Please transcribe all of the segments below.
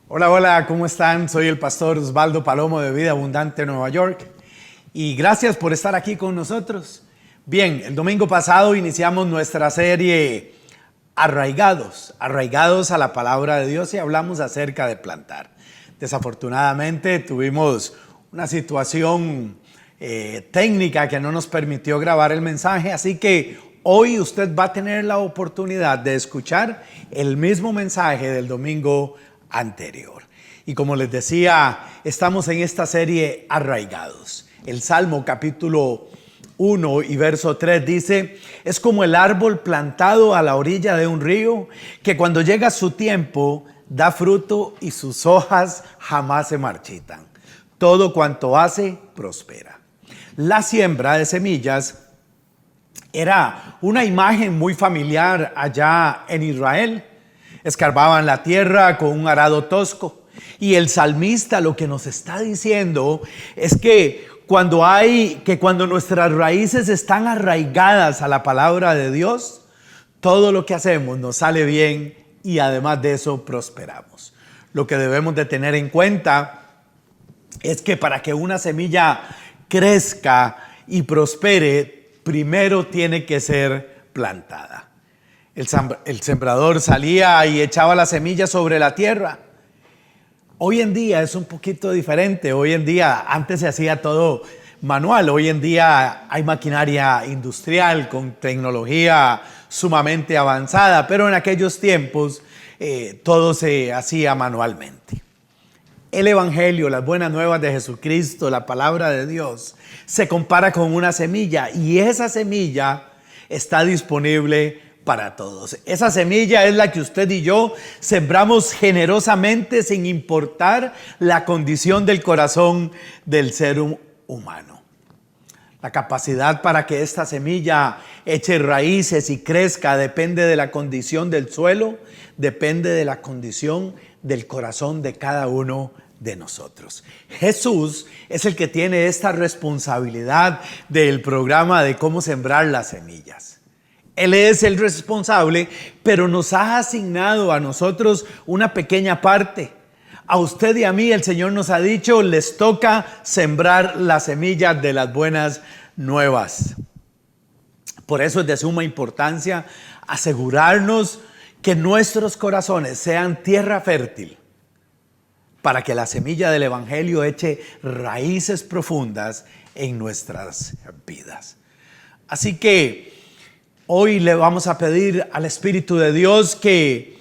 Hola, hola, ¿cómo están? Soy el pastor Osvaldo Palomo de Vida Abundante, Nueva York. Y gracias por estar aquí con nosotros. Bien, el domingo pasado iniciamos nuestra serie arraigados a la palabra de Dios y hablamos acerca de plantar. Desafortunadamente tuvimos una situación técnica que no nos permitió grabar el mensaje, así que hoy usted va a tener la oportunidad de escuchar el mismo mensaje del domingo anterior. Y como les decía, estamos en esta serie arraigados. El Salmo capítulo 1 y verso 3 dice: es como el árbol plantado a la orilla de un río, que cuando llega su tiempo da fruto y sus hojas jamás se marchitan. Todo cuanto hace prospera. La siembra de semillas era una imagen muy familiar allá en Israel. Escarbaban la tierra con un arado tosco. Y el salmista lo que nos está diciendo es que cuando nuestras raíces están arraigadas a la palabra de Dios, todo lo que hacemos nos sale bien y además de eso prosperamos. Lo que debemos de tener en cuenta es que para que una semilla crezca y prospere, primero tiene que ser plantada. El sembrador salía y echaba la semilla sobre la tierra. Hoy en día es un poquito diferente. Hoy en día, antes se hacía todo manual. Hoy en día hay maquinaria industrial con tecnología sumamente avanzada, pero en aquellos tiempos todo se hacía manualmente. El Evangelio, las buenas nuevas de Jesucristo, la palabra de Dios, se compara con una semilla y esa semilla está disponible para todos. Esa semilla es la que usted y yo sembramos generosamente sin importar la condición del corazón del ser humano. La capacidad para que esta semilla eche raíces y crezca depende de la condición del suelo, depende de la condición del corazón de cada uno de nosotros. Jesús es el que tiene esta responsabilidad del programa de cómo sembrar las semillas. Él es el responsable, pero nos ha asignado a nosotros una pequeña parte. A usted y a mí el Señor nos ha dicho, les toca sembrar las semillas de las buenas nuevas. Por eso es de suma importancia asegurarnos que nuestros corazones sean tierra fértil para que la semilla del Evangelio eche raíces profundas en nuestras vidas. Así que hoy le vamos a pedir al Espíritu de Dios que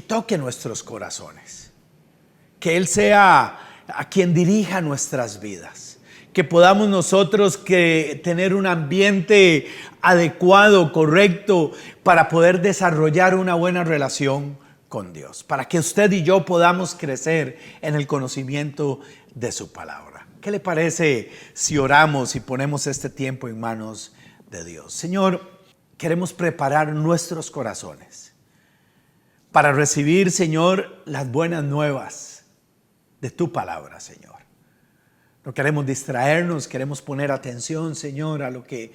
toque nuestros corazones, que Él sea a quien dirija nuestras vidas, que podamos nosotros tener un ambiente adecuado, correcto, para poder desarrollar una buena relación con Dios, para que usted y yo podamos crecer en el conocimiento de su palabra. ¿Qué le parece si oramos y ponemos este tiempo en manos de Dios? Señor, queremos preparar nuestros corazones para recibir, Señor, las buenas nuevas de tu palabra, Señor. No queremos distraernos, queremos poner atención, Señor, a lo que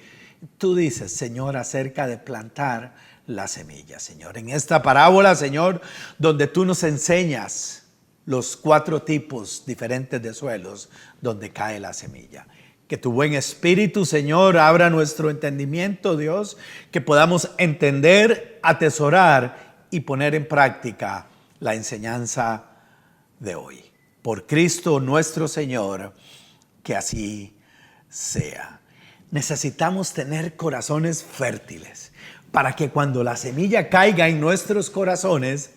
tú dices, Señor, acerca de plantar la semilla, Señor. En esta parábola, Señor, donde tú nos enseñas los 4 tipos diferentes de suelos donde cae la semilla. Que tu buen espíritu, Señor, abra nuestro entendimiento, Dios, que podamos entender, atesorar y poner en práctica la enseñanza de hoy. Por Cristo nuestro Señor, que así sea. Necesitamos tener corazones fértiles para que cuando la semilla caiga en nuestros corazones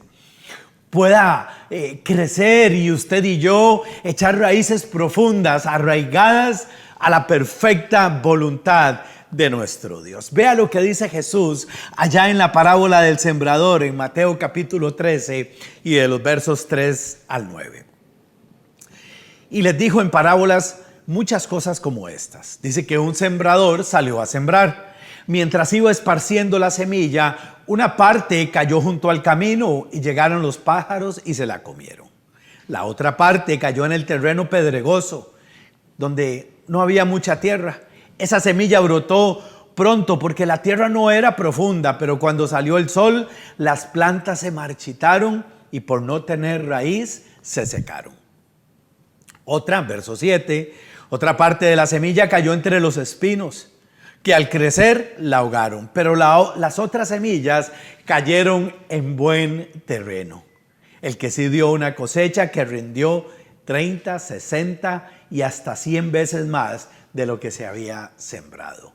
pueda crecer y usted y yo echar raíces profundas, arraigadas a la perfecta voluntad de nuestro Dios. Vea lo que dice Jesús allá en la parábola del sembrador en Mateo capítulo 13 y de los versos 3 al 9. Y les dijo en parábolas muchas cosas como estas. Dice que un sembrador salió a sembrar. Mientras iba esparciendo la semilla, una parte cayó junto al camino y llegaron los pájaros y se la comieron. La otra parte cayó en el terreno pedregoso, donde no había mucha tierra. Esa semilla brotó pronto porque la tierra no era profunda, pero cuando salió el sol, las plantas se marchitaron y por no tener raíz se secaron. Verso 7, otra parte de la semilla cayó entre los espinos, que al crecer la ahogaron, pero las otras semillas cayeron en buen terreno. El que sí dio una cosecha que rindió 30, 60 y hasta 100 veces más de lo que se había sembrado.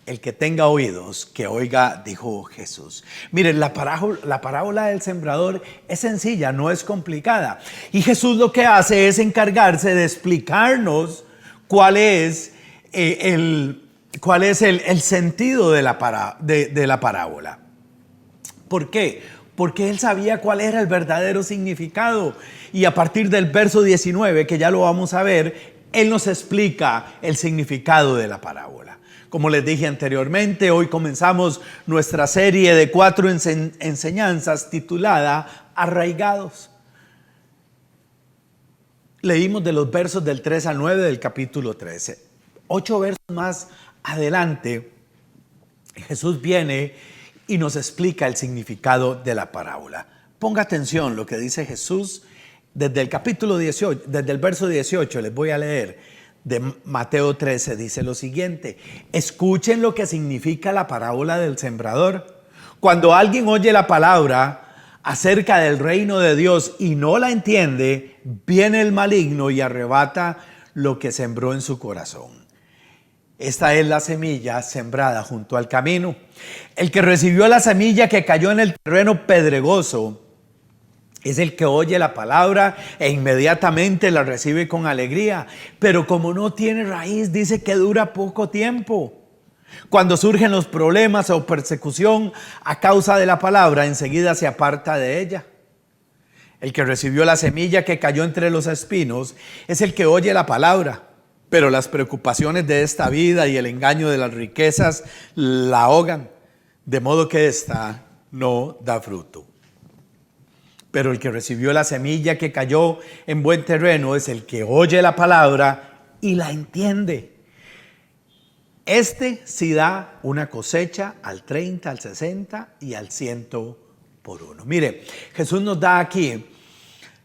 El que tenga oídos, que oiga, dijo Jesús. Miren, la parábola del sembrador es sencilla, no es complicada. Y Jesús lo que hace es encargarse de explicarnos cuál es el sentido de la parábola. ¿Por qué? Porque él sabía cuál era el verdadero significado. Y a partir del verso 19, que ya lo vamos a ver, él nos explica el significado de la parábola. Como les dije anteriormente, hoy comenzamos nuestra serie de 4 enseñanzas titulada Arraigados. Leímos de los versos del 3 al 9 del capítulo 13. 8 versos más adelante, Jesús viene y nos explica el significado de la parábola. Ponga atención lo que dice Jesús desde el capítulo 18, desde el verso 18, les voy a leer. De Mateo 13 dice lo siguiente: escuchen lo que significa la parábola del sembrador. Cuando alguien oye la palabra acerca del reino de Dios y no la entiende, viene el maligno y arrebata lo que sembró en su corazón. Esta es la semilla sembrada junto al camino. El que recibió la semilla que cayó en el terreno pedregoso es el que oye la palabra e inmediatamente la recibe con alegría. Pero como no tiene raíz, dice que dura poco tiempo. Cuando surgen los problemas o persecución a causa de la palabra, enseguida se aparta de ella. El que recibió la semilla que cayó entre los espinos es el que oye la palabra, pero las preocupaciones de esta vida y el engaño de las riquezas la ahogan, de modo que ésta no da fruto. Pero el que recibió la semilla que cayó en buen terreno es el que oye la palabra y la entiende. Este sí da una cosecha al 30, al 60 y al 100 por uno. Mire, Jesús nos da aquí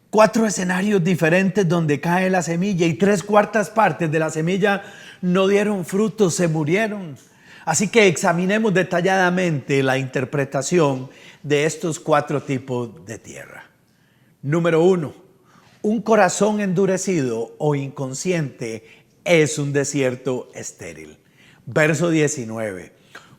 4 escenarios diferentes donde cae la semilla y 3/4 partes de la semilla no dieron frutos, se murieron. Así que examinemos detalladamente la interpretación de estos 4 tipos de tierra. Número 1, un corazón endurecido o inconsciente es un desierto estéril. Verso 19,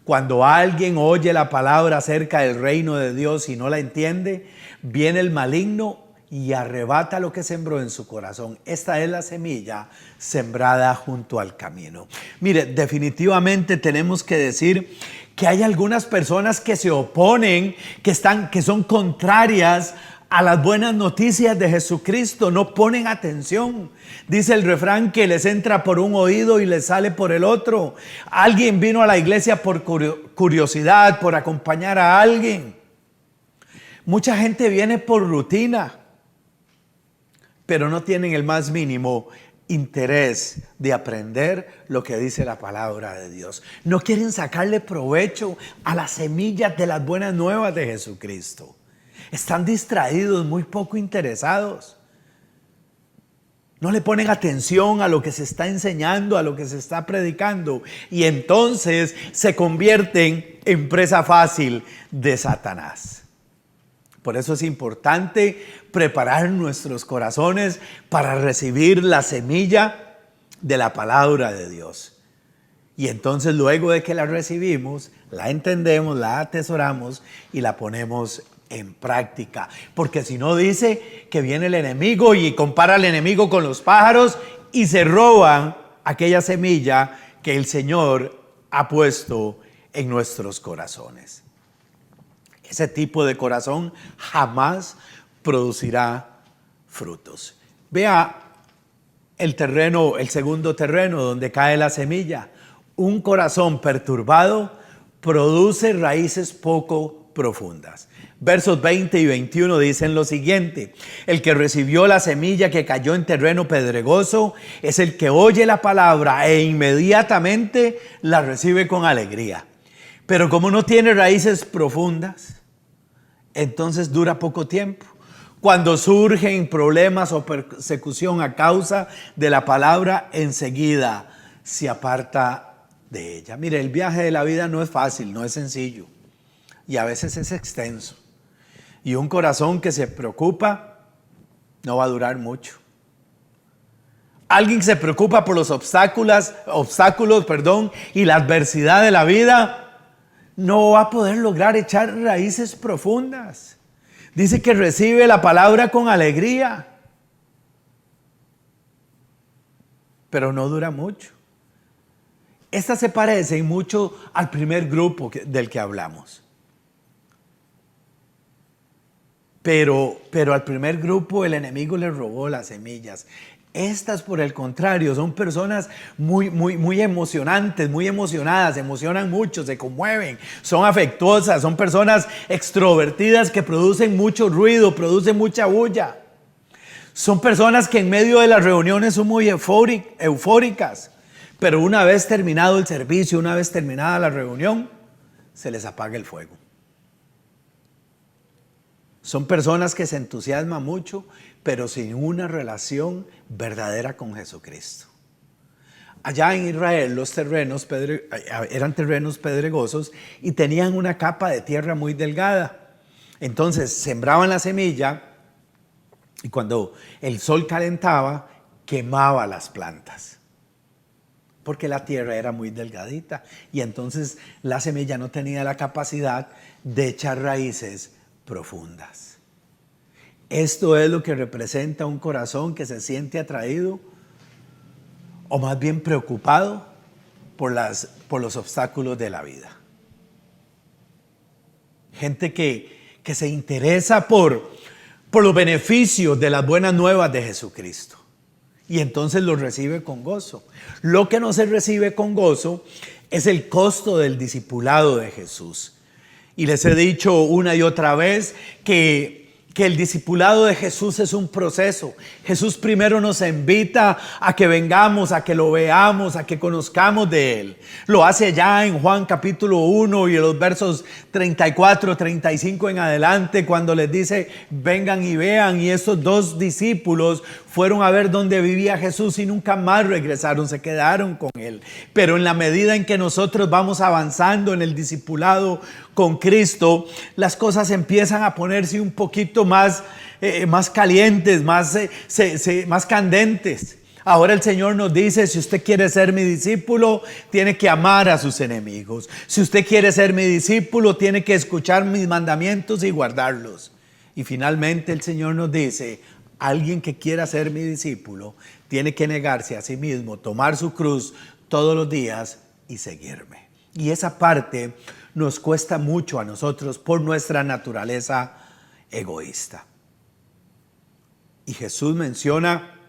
cuando alguien oye la palabra acerca del reino de Dios y no la entiende, viene el maligno y arrebata lo que sembró en su corazón. Esta es la semilla sembrada junto al camino. Mire, definitivamente tenemos que decir que hay algunas personas que se oponen, que son contrarias a las buenas noticias de Jesucristo, no ponen atención. Dice el refrán que les entra por un oído y les sale por el otro. Alguien vino a la iglesia por curiosidad, por acompañar a alguien. Mucha gente viene por rutina, pero no tienen el más mínimo interés de aprender lo que dice la palabra de Dios. No quieren sacarle provecho a las semillas de las buenas nuevas de Jesucristo. Están distraídos, muy poco interesados. No le ponen atención a lo que se está enseñando, a lo que se está predicando. Y entonces se convierten en presa fácil de Satanás. Por eso es importante preparar nuestros corazones para recibir la semilla de la palabra de Dios. Y entonces luego de que la recibimos, la entendemos, la atesoramos y la ponemos en práctica. Porque si no, dice que viene el enemigo y compara al enemigo con los pájaros y se roban aquella semilla que el Señor ha puesto en nuestros corazones. Ese tipo de corazón jamás producirá frutos. Vea el terreno, el segundo terreno donde cae la semilla. Un corazón perturbado produce raíces poco profundas. Versos 20 y 21 dicen lo siguiente: el que recibió la semilla que cayó en terreno pedregoso es el que oye la palabra e inmediatamente la recibe con alegría. Pero como no tiene raíces profundas, entonces dura poco tiempo. Cuando surgen problemas o persecución a causa de la palabra, enseguida se aparta de ella. Mire, el viaje de la vida no es fácil, no es sencillo. Y a veces es extenso. Y un corazón que se preocupa no va a durar mucho. Alguien que se preocupa por los obstáculos, y la adversidad de la vida, no va a poder lograr echar raíces profundas. Dice que recibe la palabra con alegría, pero no dura mucho. Esta se parece mucho al primer grupo del que hablamos. Pero al primer grupo el enemigo le robó las semillas. Estas, por el contrario, son personas muy emocionantes, muy emocionadas, emocionan mucho, se conmueven, son afectuosas, son personas extrovertidas que producen mucho ruido, producen mucha bulla. Son personas que en medio de las reuniones son muy eufóricas, pero una vez terminado el servicio, una vez terminada la reunión, se les apaga el fuego. Son personas que se entusiasman mucho, pero sin una relación verdadera con Jesucristo. Allá en Israel los terrenos eran terrenos pedregosos y tenían una capa de tierra muy delgada. Entonces sembraban la semilla y cuando el sol calentaba, quemaba las plantas. Porque la tierra era muy delgadita y entonces la semilla no tenía la capacidad de echar raíces profundas. Esto es lo que representa un corazón que se siente atraído o más bien preocupado por los obstáculos de la vida. Gente que se interesa por los beneficios de las buenas nuevas de Jesucristo y entonces los recibe con gozo. Lo que no se recibe con gozo es el costo del discipulado de Jesús. Y les he dicho una y otra vez que el discipulado de Jesús es un proceso. Jesús primero nos invita a que vengamos, a que lo veamos, a que conozcamos de Él. Lo hace ya en Juan capítulo 1 y en los versos 34, 35 en adelante, cuando les dice, vengan y vean. Y esos dos discípulos fueron a ver dónde vivía Jesús y nunca más regresaron, se quedaron con Él. Pero en la medida en que nosotros vamos avanzando en el discipulado con Cristo, las cosas empiezan a ponerse un poquito más calientes, más candentes. Ahora el Señor nos dice, si usted quiere ser mi discípulo, tiene que amar a sus enemigos. Si usted quiere ser mi discípulo, tiene que escuchar mis mandamientos y guardarlos. Y finalmente el Señor nos dice, alguien que quiera ser mi discípulo, tiene que negarse a sí mismo, tomar su cruz todos los días y seguirme. Y esa parte nos cuesta mucho a nosotros por nuestra naturaleza egoísta. Y Jesús menciona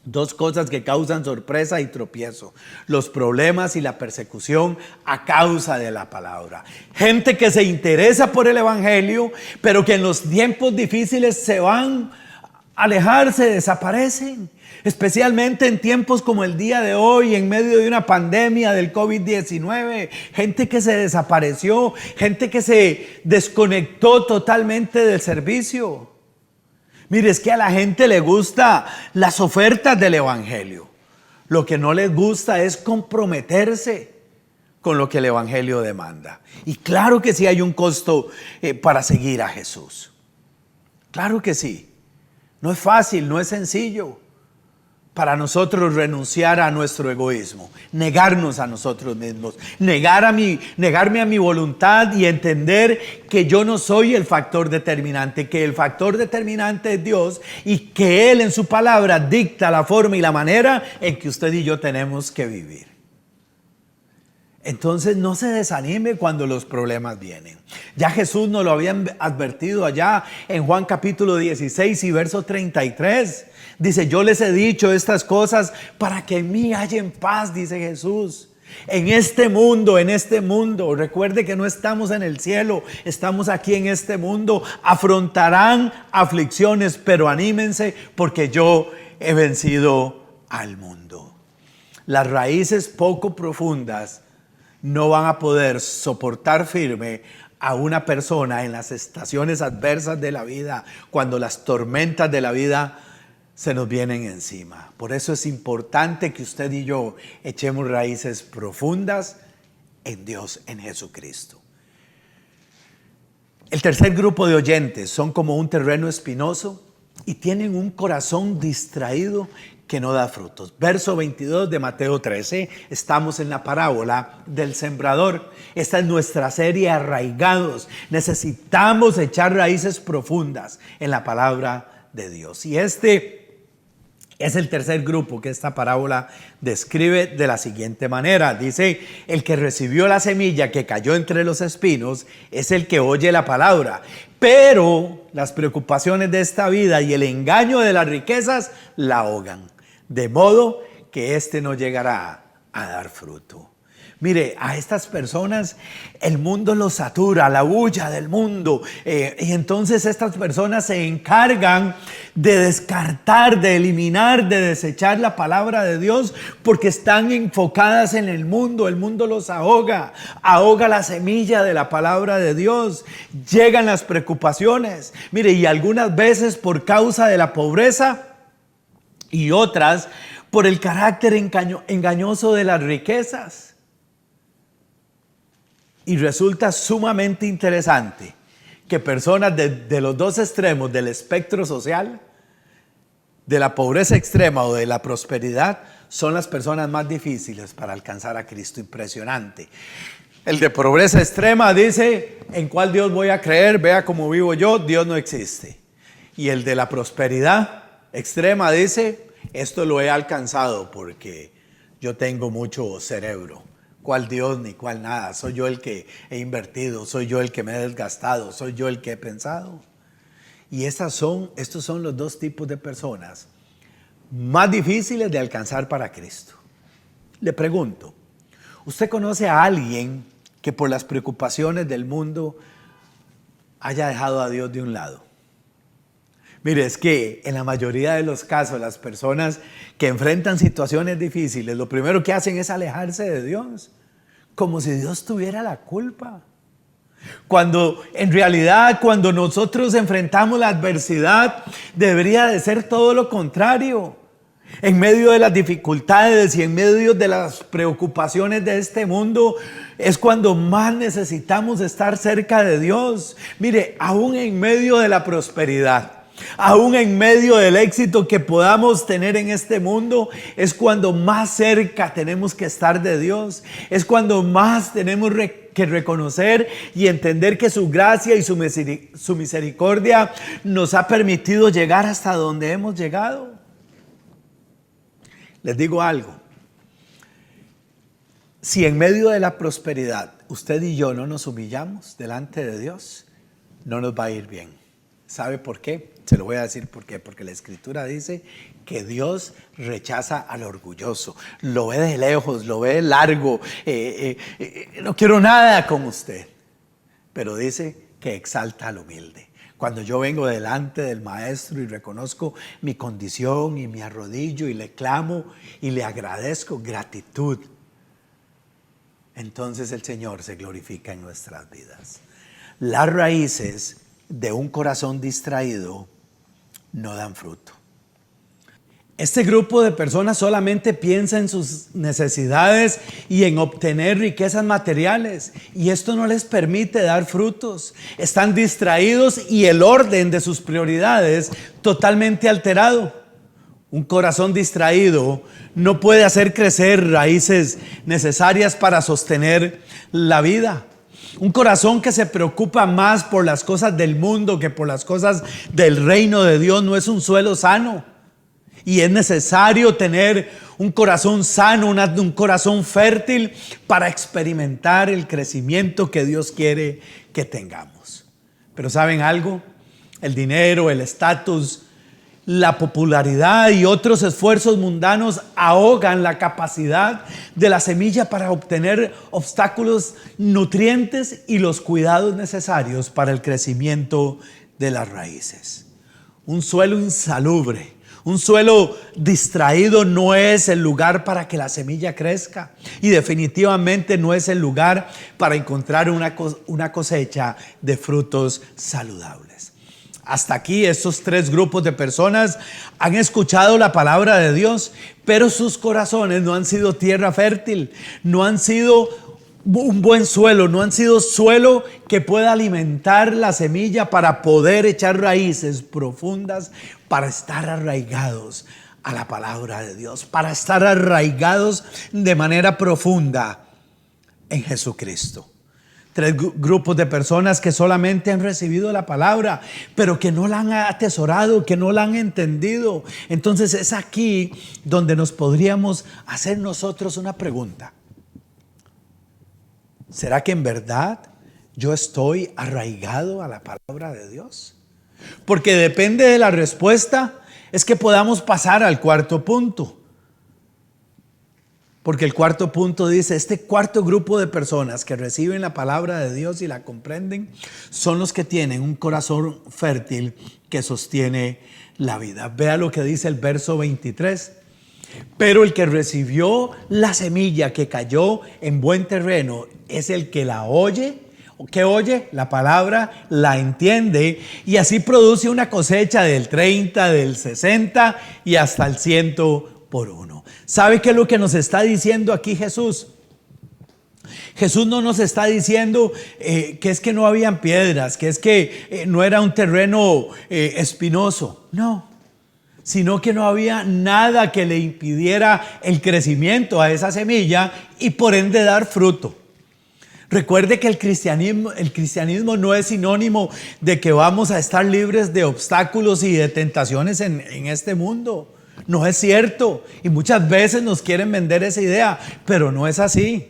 dos cosas que causan sorpresa y tropiezo: los problemas y la persecución a causa de la palabra. Gente que se interesa por el evangelio, pero que en los tiempos difíciles se van a alejar, se desaparecen. Especialmente en tiempos como el día de hoy, en medio de una pandemia del COVID-19, gente que se desapareció, gente que se desconectó totalmente del servicio. Mire, es que a la gente le gusta las ofertas del evangelio. Lo que no les gusta es comprometerse con lo que el evangelio demanda. Y claro que sí hay un costo para seguir a Jesús. Claro que sí. No es fácil, no es sencillo para nosotros renunciar a nuestro egoísmo, negarnos a nosotros mismos, negarme a mi voluntad y entender que yo no soy el factor determinante, que el factor determinante es Dios y que Él en su palabra dicta la forma y la manera en que usted y yo tenemos que vivir. Entonces no se desanime cuando los problemas vienen. Ya Jesús nos lo había advertido allá en Juan capítulo 16 y verso 33. Dice, yo les he dicho estas cosas para que en mí hallen paz, dice Jesús. En este mundo, recuerde que no estamos en el cielo, estamos aquí en este mundo. Afrontarán aflicciones, pero anímense porque yo he vencido al mundo. Las raíces poco profundas no van a poder soportar firme a una persona en las estaciones adversas de la vida, cuando las tormentas de la vida se nos vienen encima. Por eso es importante que usted y yo echemos raíces profundas en Dios, en Jesucristo. El tercer grupo de oyentes son como un terreno espinoso y tienen un corazón distraído que no da frutos. Verso 22 de Mateo 13, estamos en la parábola del sembrador. Esta es nuestra serie Arraigados. Necesitamos echar raíces profundas en la palabra de Dios. Y este es el tercer grupo que esta parábola describe de la siguiente manera. Dice, el que recibió la semilla que cayó entre los espinos es el que oye la palabra, pero las preocupaciones de esta vida y el engaño de las riquezas la ahogan, de modo que éste no llegará a dar fruto. Mire, a estas personas el mundo los satura, la bulla del mundo, y entonces estas personas se encargan de descartar, de eliminar, de desechar la palabra de Dios porque están enfocadas en el mundo los ahoga la semilla de la palabra de Dios, llegan las preocupaciones. Mire, y algunas veces por causa de la pobreza y otras por el carácter engañoso de las riquezas. Y resulta sumamente interesante que personas de los dos extremos del espectro social, de la pobreza extrema o de la prosperidad, son las personas más difíciles para alcanzar a Cristo. Impresionante. El de pobreza extrema dice, ¿en cuál Dios voy a creer? Vea cómo vivo yo, Dios no existe. Y el de la prosperidad extrema dice, esto lo he alcanzado porque yo tengo mucho cerebro. ¿Cuál Dios ni cuál nada? Soy yo el que he invertido, soy yo el que me he desgastado, soy yo el que he pensado. Y estos son los dos tipos de personas más difíciles de alcanzar para Cristo. Le pregunto, ¿usted conoce a alguien que por las preocupaciones del mundo haya dejado a Dios de un lado? Mire, es que en la mayoría de los casos las personas que enfrentan situaciones difíciles, lo primero que hacen es alejarse de Dios, como si Dios tuviera la culpa. Cuando en realidad, cuando nosotros enfrentamos la adversidad, debería de ser todo lo contrario. En medio de las dificultades y en medio de las preocupaciones de este mundo, es cuando más necesitamos estar cerca de Dios. Mire, aún en medio de la prosperidad, aún en medio del éxito que podamos tener en este mundo, es cuando más cerca tenemos que estar de Dios. Es cuando más tenemos que reconocer y entender que su gracia y su misericordia nos ha permitido llegar hasta donde hemos llegado. Les digo algo. Si en medio de la prosperidad usted y yo no nos humillamos delante de Dios, no nos va a ir bien. ¿Sabe por qué? Se lo voy a decir por qué. Porque la Escritura dice que Dios rechaza al orgulloso. Lo ve de lejos, lo ve de largo. No quiero nada con usted. Pero dice que exalta al humilde. Cuando yo vengo delante del Maestro y reconozco mi condición y me arrodillo y le clamo y le agradezco, gratitud, entonces el Señor se glorifica en nuestras vidas. Las raíces de un corazón distraído no dan fruto. Este grupo de personas solamente piensa en sus necesidades y en obtener riquezas materiales, y esto no les permite dar frutos. Están distraídos y el orden de sus prioridades totalmente alterado. Un corazón distraído no puede hacer crecer raíces necesarias para sostener la vida. Un corazón que se preocupa más por las cosas del mundo que por las cosas del reino de Dios no es un suelo sano. Y es necesario tener un corazón sano, un corazón fértil para experimentar el crecimiento que Dios quiere que tengamos. Pero ¿saben algo? El dinero, el estatus, la popularidad y otros esfuerzos mundanos ahogan la capacidad de la semilla para obtener obstáculos nutrientes y los cuidados necesarios para el crecimiento de las raíces. Un suelo insalubre, Un suelo distraído no es el lugar para que la semilla crezca, y definitivamente no es el lugar para encontrar una cosecha de frutos saludables. Hasta aquí estos tres grupos de personas han escuchado la palabra de Dios, pero sus corazones no han sido tierra fértil, no han sido un buen suelo, no han sido suelo que pueda alimentar la semilla para poder echar raíces profundas, para estar arraigados a la palabra de Dios, para estar arraigados de manera profunda en Jesucristo. Tres grupos de personas que solamente han recibido la palabra, pero que no la han atesorado, que no la han entendido. Entonces es aquí donde nos podríamos hacer nosotros una pregunta. ¿Será que en verdad yo estoy arraigado a la palabra de Dios? Porque depende de la respuesta, es que podamos pasar al cuarto punto. Porque el cuarto punto dice, este cuarto grupo de personas que reciben la palabra de Dios y la comprenden, son los que tienen un corazón fértil que sostiene la vida. Vea lo que dice el verso 23. Pero el que recibió la semilla que cayó en buen terreno es el que la oye, que oye la palabra, la entiende y así produce una cosecha del 30, del 60 y hasta el 100 por uno. ¿Sabe qué es lo que nos está diciendo aquí Jesús? Jesús no nos está diciendo que es que no habían piedras, que es que no era un terreno espinoso. No. Sino que no había nada que le impidiera el crecimiento a esa semilla y por ende dar fruto. Recuerde que el cristianismo no es sinónimo de que vamos a estar libres de obstáculos y de tentaciones en este mundo. No es cierto. Y muchas veces nos quieren vender esa idea, pero no es así.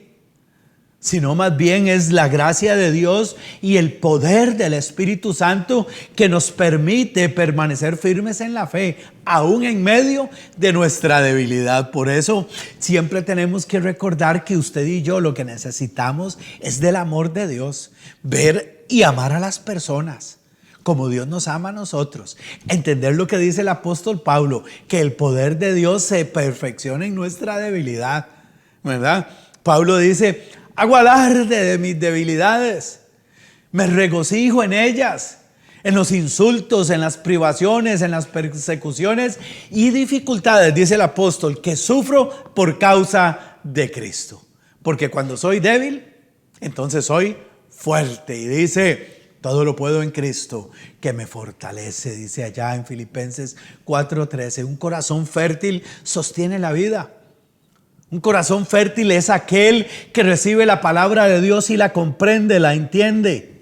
Sino más bien es la gracia de Dios y el poder del Espíritu Santo que nos permite permanecer firmes en la fe, aún en medio de nuestra debilidad. Por eso siempre tenemos que recordar que usted y yo lo que necesitamos es del amor de Dios, ver y amar a las personas como Dios nos ama a nosotros. Entender lo que dice el apóstol Pablo, que el poder de Dios se perfecciona en nuestra debilidad, ¿verdad? Pablo dice: hago alarde de mis debilidades, me regocijo en ellas, en los insultos, en las privaciones, en las persecuciones y dificultades, dice el apóstol, que sufro por causa de Cristo. Porque cuando soy débil, entonces soy fuerte. Y dice: todo lo puedo en Cristo que me fortalece, dice allá en Filipenses 4:13. Un corazón fértil sostiene la vida. Un corazón fértil es aquel que recibe la palabra de Dios y la comprende, la entiende.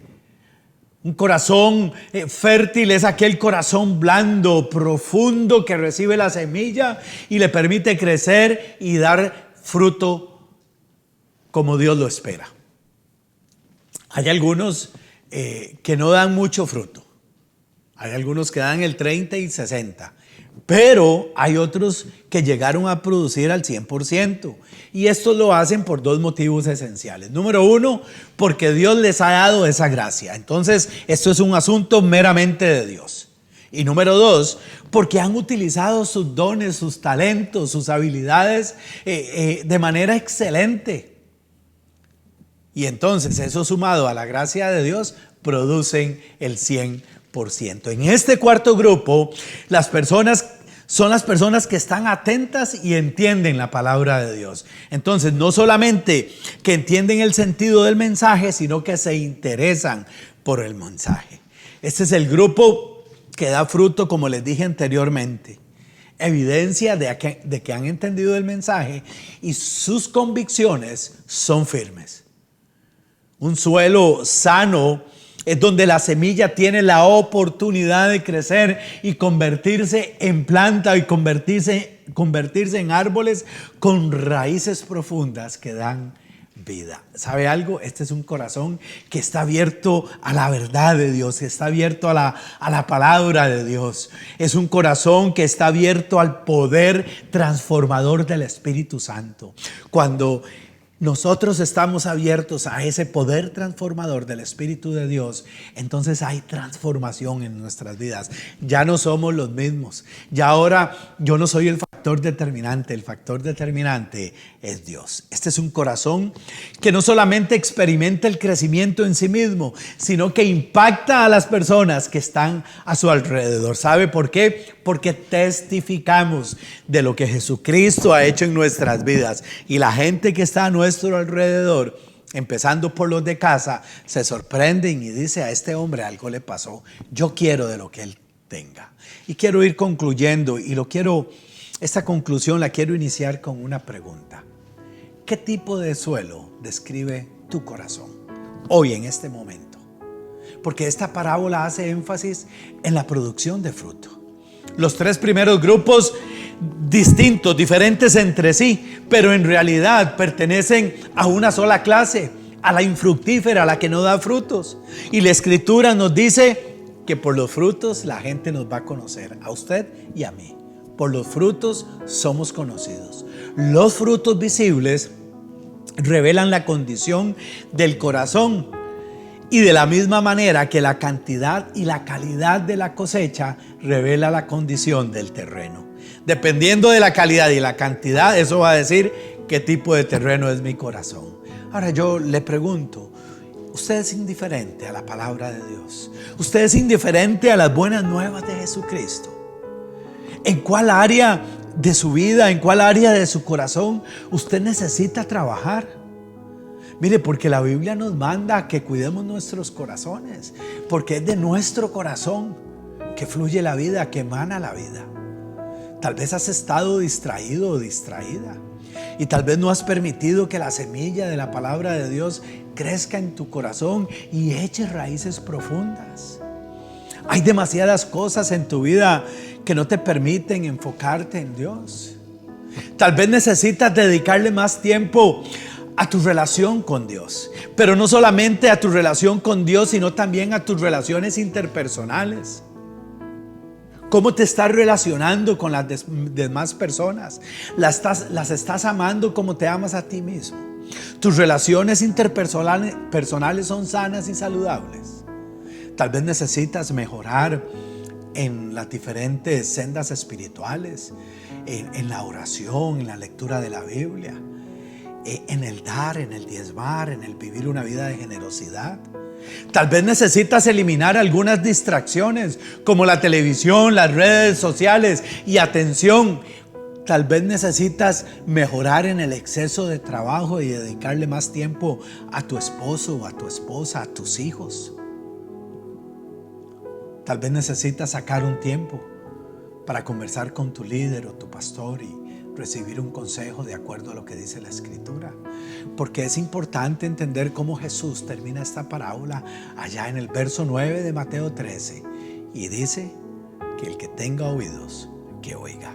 Un corazón fértil es aquel corazón blando, profundo, que recibe la semilla y le permite crecer y dar fruto como Dios lo espera. Hay algunos que no dan mucho fruto. Hay algunos que dan el 30 y 60. Pero hay otros que llegaron a producir al 100%. Y estos lo hacen por dos motivos esenciales. Número uno, porque Dios les ha dado esa gracia. Entonces, esto es un asunto meramente de Dios. Y número dos, porque han utilizado sus dones, sus talentos, sus habilidades de manera excelente. Y entonces, eso sumado a la gracia de Dios, producen el 100%. En este cuarto grupo, las personas son las personas que están atentas y entienden la palabra de Dios. Entonces, no solamente que entienden el sentido del mensaje, sino que se interesan por el mensaje. Este es el grupo que da fruto, como les dije anteriormente. Evidencia de que han entendido el mensaje y sus convicciones son firmes. Un suelo sano es donde la semilla tiene la oportunidad de crecer y convertirse en planta y convertirse en árboles con raíces profundas que dan vida. ¿Sabe algo? Este es un corazón que está abierto a la verdad de Dios, que está abierto a la palabra de Dios. Es un corazón que está abierto al poder transformador del Espíritu Santo. Cuando nosotros estamos abiertos a ese poder transformador del Espíritu de Dios, entonces hay transformación en nuestras vidas. Ya no somos los mismos. Ya ahora yo no soy el factor determinante. El factor determinante es Dios. Este es un corazón que no solamente experimenta el crecimiento en sí mismo, sino que impacta a las personas que están a su alrededor. ¿Sabe por qué? Porque testificamos de lo que Jesucristo ha hecho en nuestras vidas. Y la gente que está a nuestro alrededor, empezando por los de casa, se sorprenden y dice: a este hombre algo le pasó. Yo quiero de lo que él tenga. Y quiero ir concluyendo esta conclusión la quiero iniciar con una pregunta. ¿Qué tipo de suelo describe tu corazón hoy en este momento? Porque esta parábola hace énfasis en la producción de fruto. Los tres primeros grupos distintos, diferentes entre sí, pero en realidad pertenecen a una sola clase, a la infructífera, a la que no da frutos. Y la Escritura nos dice que por los frutos la gente nos va a conocer, a usted y a mí. Por los frutos somos conocidos. Los frutos visibles revelan la condición del corazón. Y de la misma manera que la cantidad y la calidad de la cosecha revela la condición del terreno. Dependiendo de la calidad y la cantidad, eso va a decir qué tipo de terreno es mi corazón. Ahora yo le pregunto, ¿usted es indiferente a la palabra de Dios? ¿Usted es indiferente a las buenas nuevas de Jesucristo? ¿En cuál área de su vida, en cuál área de su corazón usted necesita trabajar? Mire, porque la Biblia nos manda a que cuidemos nuestros corazones, porque es de nuestro corazón que fluye la vida, que emana la vida. Tal vez has estado distraído o distraída y tal vez no has permitido que la semilla de la palabra de Dios crezca en tu corazón y eche raíces profundas. Hay demasiadas cosas en tu vida que no te permiten enfocarte en Dios. Tal vez necesitas dedicarle más tiempo a tu relación con Dios, pero no solamente a tu relación con Dios, sino también a tus relaciones interpersonales. ¿Cómo te estás relacionando con las demás personas? ¿Las estás amando como te amas a ti mismo? ¿Tus relaciones interpersonales son sanas y saludables? Tal vez necesitas mejorar en las diferentes sendas espirituales, en la oración, en la lectura de la Biblia, en el dar, en el diezmar, en el vivir una vida de generosidad. Tal vez necesitas eliminar algunas distracciones como la televisión, las redes sociales y atención. Tal vez necesitas mejorar en el exceso de trabajo y dedicarle más tiempo a tu esposo o a tu esposa, a tus hijos. Tal vez necesitas sacar un tiempo para conversar con tu líder o tu pastor y recibir un consejo de acuerdo a lo que dice la Escritura. Porque es importante entender cómo Jesús termina esta parábola allá en el verso 9 de Mateo 13 y dice que el que tenga oídos, que oiga.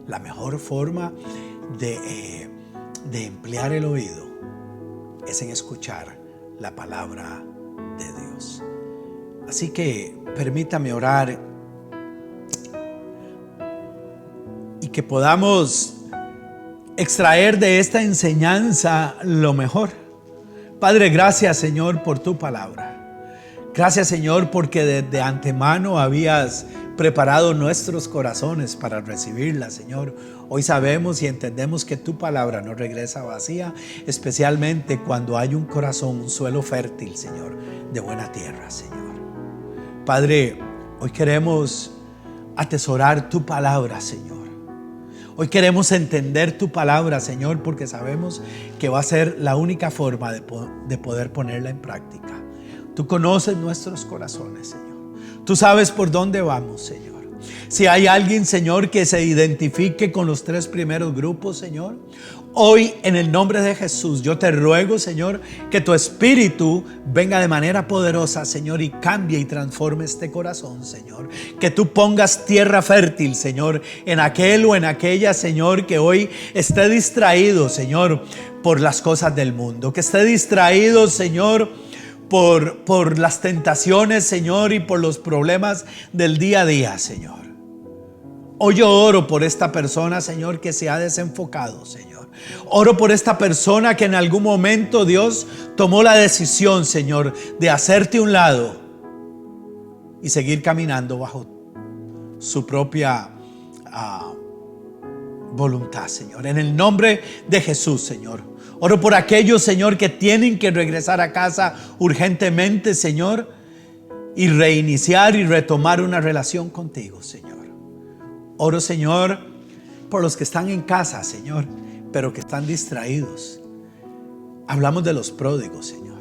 La mejor forma de emplear el oído es en escuchar la palabra de Dios. Así que permítame orar y que podamos extraer de esta enseñanza lo mejor. Padre, gracias, Señor, por tu palabra. Gracias, Señor, porque desde antemano habías preparado nuestros corazones para recibirla, Señor. Hoy sabemos y entendemos que tu palabra no regresa vacía, especialmente cuando hay un corazón, un suelo fértil, Señor, de buena tierra, Señor. Padre, hoy queremos atesorar tu palabra, Señor. Hoy queremos entender tu palabra, Señor, porque sabemos que va a ser la única forma de poder ponerla en práctica. Tú conoces nuestros corazones, Señor. Tú sabes por dónde vamos, Señor. Si hay alguien, Señor, que se identifique con los tres primeros grupos, Señor, hoy en el nombre de Jesús, yo te ruego, Señor, que tu Espíritu venga de manera poderosa, Señor, y cambie y transforme este corazón, Señor. Que tú pongas tierra fértil, Señor, en aquel o en aquella, Señor, que hoy esté distraído, Señor, por las cosas del mundo. Que esté distraído, Señor, por las tentaciones, Señor, y por los problemas del día a día, Señor. Hoy yo oro por esta persona, Señor, que se ha desenfocado, Señor. Oro por esta persona que en algún momento, Dios, tomó la decisión, Señor, de hacerte a un lado y seguir caminando bajo su propia voluntad, Señor. En el nombre de Jesús, Señor. Oro por aquellos, Señor, que tienen que regresar a casa urgentemente, Señor, y reiniciar y retomar una relación contigo, Señor. Oro, Señor, por los que están en casa, Señor, pero que están distraídos. Hablamos de los pródigos, Señor.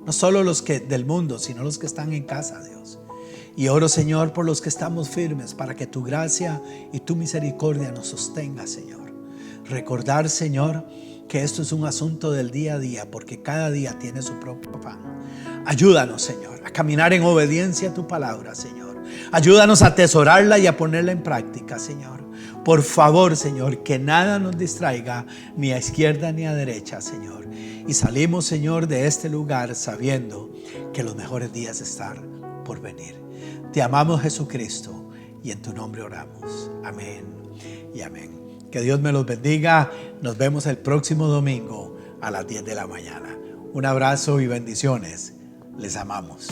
No solo los que del mundo, sino los que están en casa, Dios. Y oro, Señor, por los que estamos firmes, para que tu gracia y tu misericordia nos sostenga, Señor. Recordar, Señor, que esto es un asunto del día a día, porque cada día tiene su propio afán. Ayúdanos, Señor, a caminar en obediencia a tu palabra, Señor. Ayúdanos a atesorarla y a ponerla en práctica, Señor. Por favor, Señor, que nada nos distraiga, ni a izquierda ni a derecha, Señor. Y salimos, Señor, de este lugar sabiendo que los mejores días están por venir. Te amamos, Jesucristo, y en tu nombre oramos. Amén y amén. Que Dios me los bendiga. Nos vemos el próximo domingo a las 10 de la mañana. Un abrazo y bendiciones. Les amamos.